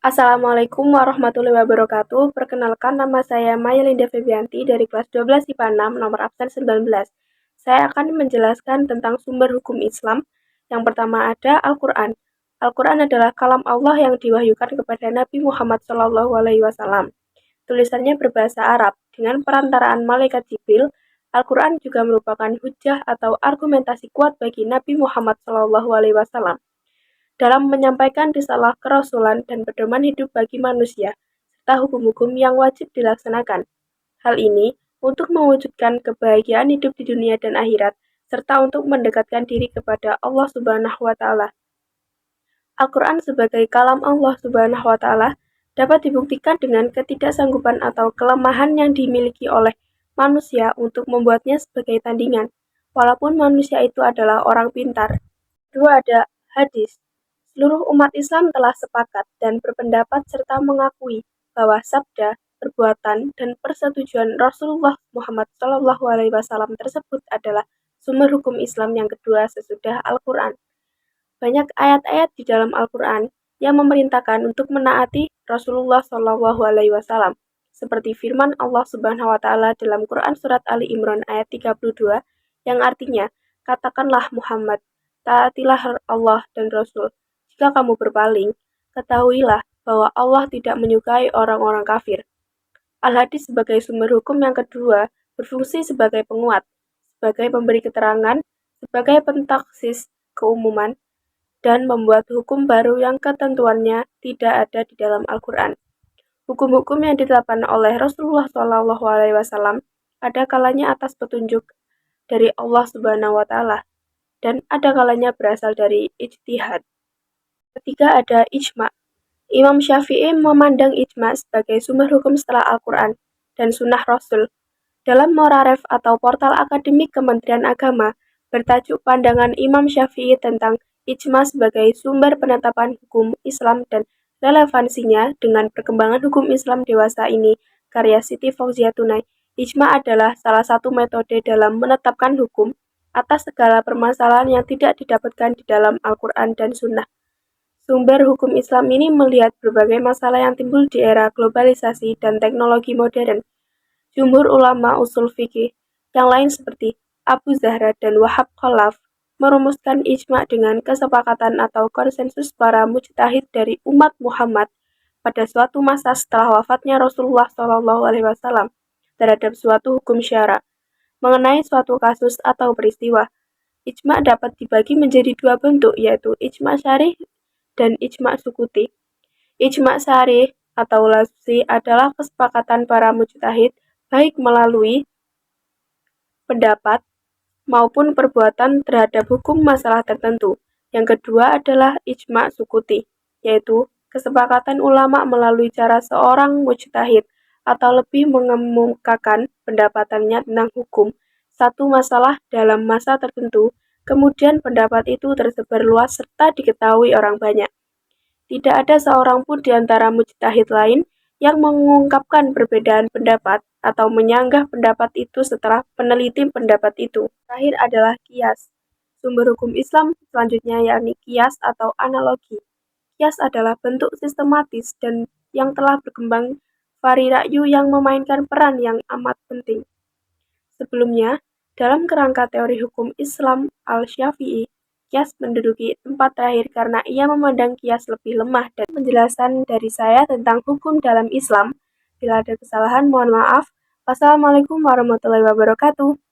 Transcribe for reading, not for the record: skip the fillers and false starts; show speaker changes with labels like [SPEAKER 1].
[SPEAKER 1] Assalamualaikum warahmatullahi wabarakatuh. Perkenalkan, nama saya Maya Linda Febianti dari kelas 12 IPA 6 nomor absen 19. Saya akan menjelaskan tentang sumber hukum Islam. Yang pertama ada Al-Quran. Al-Quran adalah kalam Allah yang diwahyukan kepada Nabi Muhammad SAW. Tulisannya berbahasa Arab. Dengan perantaraan malaikat Jibril, Al-Quran juga merupakan hujah atau argumentasi kuat bagi Nabi Muhammad SAW dalam menyampaikan risalah kerasulan dan pedoman hidup bagi manusia, serta hukum-hukum yang wajib dilaksanakan. Hal ini untuk mewujudkan kebahagiaan hidup di dunia dan akhirat, serta untuk mendekatkan diri kepada Allah Subhanahu wa Ta'ala. Al-Quran sebagai kalam Allah Subhanahu wa Ta'ala dapat dibuktikan dengan ketidaksanggupan atau kelemahan yang dimiliki oleh manusia untuk membuatnya sebagai tandingan, walaupun manusia itu adalah orang pintar. Kedua ada hadis. Seluruh umat Islam telah sepakat dan berpendapat serta mengakui bahwa sabda, perbuatan, dan persetujuan Rasulullah Muhammad SAW tersebut adalah sumber hukum Islam yang kedua sesudah Al-Quran. Banyak ayat-ayat di dalam Al-Quran yang memerintahkan untuk menaati Rasulullah SAW, seperti firman Allah Subhanahu wa Ta'ala dalam Quran Surat Ali Imran ayat 32, yang artinya, katakanlah Muhammad, taatilah Allah dan Rasul. Jika kamu berpaling, ketahuilah bahwa Allah tidak menyukai orang-orang kafir. Al-Hadis sebagai sumber hukum yang kedua berfungsi sebagai penguat, sebagai pemberi keterangan, sebagai pentaksis keumuman, dan membuat hukum baru yang ketentuannya tidak ada di dalam Al-Quran. Hukum-hukum yang ditetapkan oleh Rasulullah SAW ada kalanya atas petunjuk dari Allah Subhanahu wa Ta'ala, dan ada kalanya berasal dari ijtihad. Ketiga ada ijma. Imam Syafi'i memandang ijma sebagai sumber hukum setelah Al-Quran dan Sunnah Rasul. Dalam Moraref atau portal akademik Kementerian Agama, bertajuk Pandangan Imam Syafi'i tentang ijma sebagai sumber penetapan hukum Islam dan relevansinya dengan perkembangan hukum Islam dewasa ini, karya Siti Fauziah Tunai. Ijma adalah salah satu metode dalam menetapkan hukum atas segala permasalahan yang tidak didapatkan di dalam Al-Quran dan Sunnah. Sumber hukum Islam ini melihat berbagai masalah yang timbul di era globalisasi dan teknologi modern. Jumhur ulama usul fikih yang lain seperti Abu Zahra dan Wahab Khalaf merumuskan ijma dengan kesepakatan atau konsensus para mujtahid dari umat Muhammad pada suatu masa setelah wafatnya Rasulullah SAW terhadap suatu hukum syara mengenai suatu kasus atau peristiwa. Ijma dapat dibagi menjadi dua bentuk, yaitu ijma syar'i dan ijma sukuti. Ijma syar'i atau lafzi adalah kesepakatan para mujtahid baik melalui pendapat maupun perbuatan terhadap hukum masalah tertentu. Yang kedua adalah ijma sukuti, yaitu kesepakatan ulama melalui cara seorang mujtahid atau lebih mengemukakan pendapatannya tentang hukum satu masalah dalam masa tertentu. Kemudian pendapat itu tersebar luas serta diketahui orang banyak. Tidak ada seorang pun di antara mujtahid lain yang mengungkapkan perbedaan pendapat atau menyanggah pendapat itu setelah peneliti pendapat itu. Terakhir adalah kias. Sumber hukum Islam selanjutnya yakni kias atau analogi. Kias adalah bentuk sistematis dan yang telah berkembang vari ra'yu yang memainkan peran yang amat penting. Sebelumnya, dalam kerangka teori hukum Islam Al-Syafi'i, kias menduduki tempat terakhir karena ia memandang kias lebih lemah. Dan penjelasan dari saya tentang hukum dalam Islam. Bila ada kesalahan, mohon maaf. Wassalamualaikum warahmatullahi wabarakatuh.